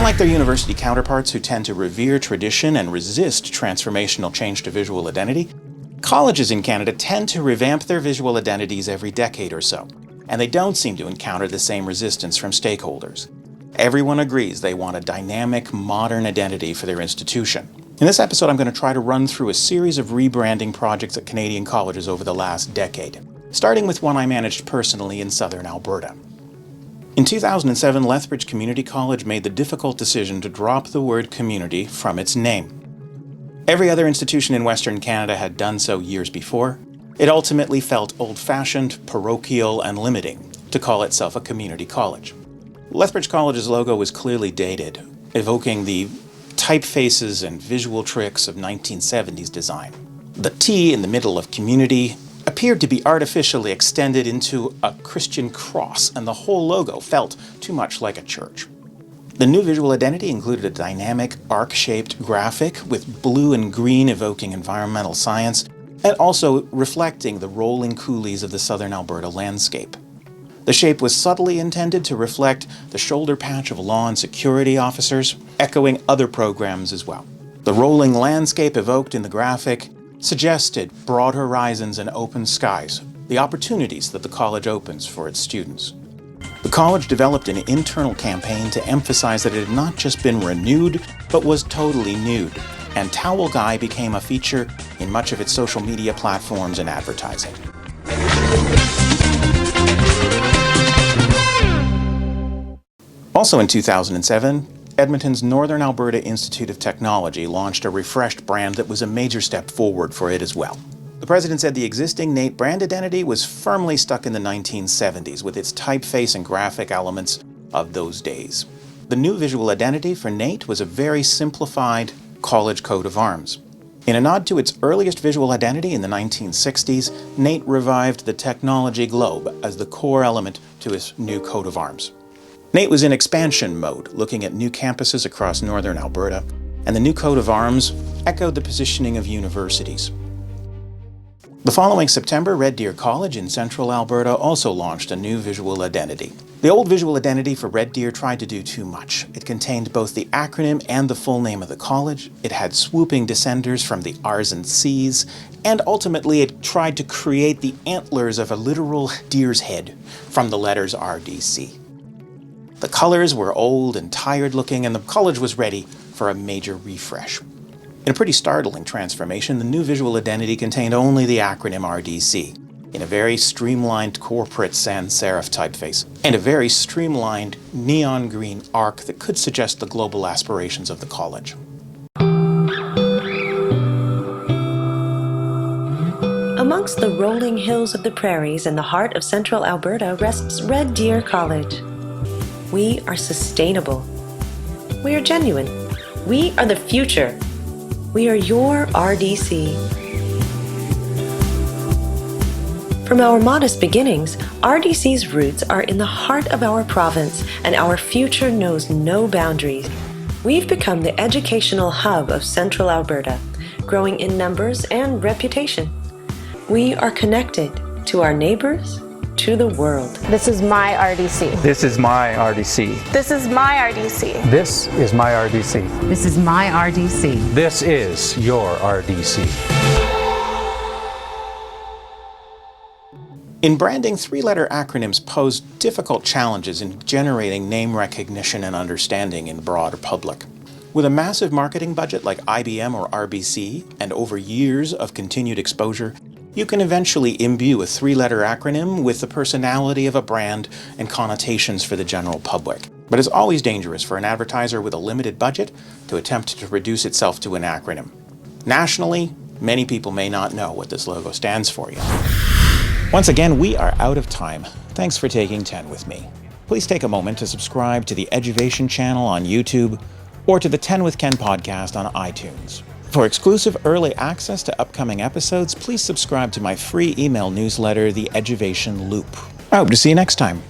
Unlike their university counterparts who tend to revere tradition and resist transformational change to visual identity, colleges in Canada tend to revamp their visual identities every decade or so, and they don't seem to encounter the same resistance from stakeholders. Everyone agrees they want a dynamic, modern identity for their institution. In this episode, I'm going to try to run through a series of rebranding projects at Canadian colleges over the last decade, starting with one I managed personally in southern Alberta. In 2007, Lethbridge Community College made the difficult decision to drop the word community from its name. Every other institution in Western Canada had done so years before. It ultimately felt old-fashioned, parochial, and limiting to call itself a community college. Lethbridge College's logo was clearly dated, evoking the typefaces and visual tricks of 1970s design. The T in the middle of community appeared to be artificially extended into a Christian cross, and the whole logo felt too much like a church. The new visual identity included a dynamic, arc-shaped graphic with blue and green evoking environmental science, and also reflecting the rolling coulees of the southern Alberta landscape. The shape was subtly intended to reflect the shoulder patch of law and security officers, echoing other programs as well. The rolling landscape evoked in the graphic suggested broad horizons and open skies, the opportunities that the college opens for its students. The college developed an internal campaign to emphasize that it had not just been renewed, but was totally nude, and Towel Guy became a feature in much of its social media platforms and advertising. Also in 2007, Edmonton's Northern Alberta Institute of Technology launched a refreshed brand that was a major step forward for it as well. The president said the existing NAIT brand identity was firmly stuck in the 1970s with its typeface and graphic elements of those days. The new visual identity for NAIT was a very simplified college coat of arms. In a nod to its earliest visual identity in the 1960s, NAIT revived the technology globe as the core element to its new coat of arms. NAIT was in expansion mode, looking at new campuses across northern Alberta, and the new coat of arms echoed the positioning of universities. The following September, Red Deer College in central Alberta also launched a new visual identity. The old visual identity for Red Deer tried to do too much. It contained both the acronym and the full name of the college. It had swooping descenders from the R's and C's, and ultimately it tried to create the antlers of a literal deer's head from the letters RDC. The colors were old and tired looking, and the college was ready for a major refresh. In a pretty startling transformation, the new visual identity contained only the acronym RDC, in a very streamlined corporate sans serif typeface, and a very streamlined neon green arc that could suggest the global aspirations of the college. Amongst the rolling hills of the prairies in the heart of central Alberta rests Red Deer College. We are sustainable. We are genuine. We are the future. We are your RDC. From our modest beginnings, RDC's roots are in the heart of our province, and our future knows no boundaries. We've become the educational hub of central Alberta, growing in numbers and reputation. We are connected to our neighbors, to the world. This is my RDC. This is my RDC. This is my RDC. This is my RDC. This is my RDC. This is your RDC. In branding, three-letter acronyms pose difficult challenges in generating name recognition and understanding in the broader public. With a massive marketing budget like IBM or RBC, and over years of continued exposure, you can eventually imbue a three-letter acronym with the personality of a brand and connotations for the general public. But it's always dangerous for an advertiser with a limited budget to attempt to reduce itself to an acronym. Nationally, many people may not know what this logo stands for yet. Once again, we are out of time. Thanks for taking 10 with me. Please take a moment to subscribe to the Eduvation channel on YouTube or to the 10 with Ken podcast on iTunes. For exclusive early access to upcoming episodes, please subscribe to my free email newsletter, The Eduvation Loop. I hope to see you next time.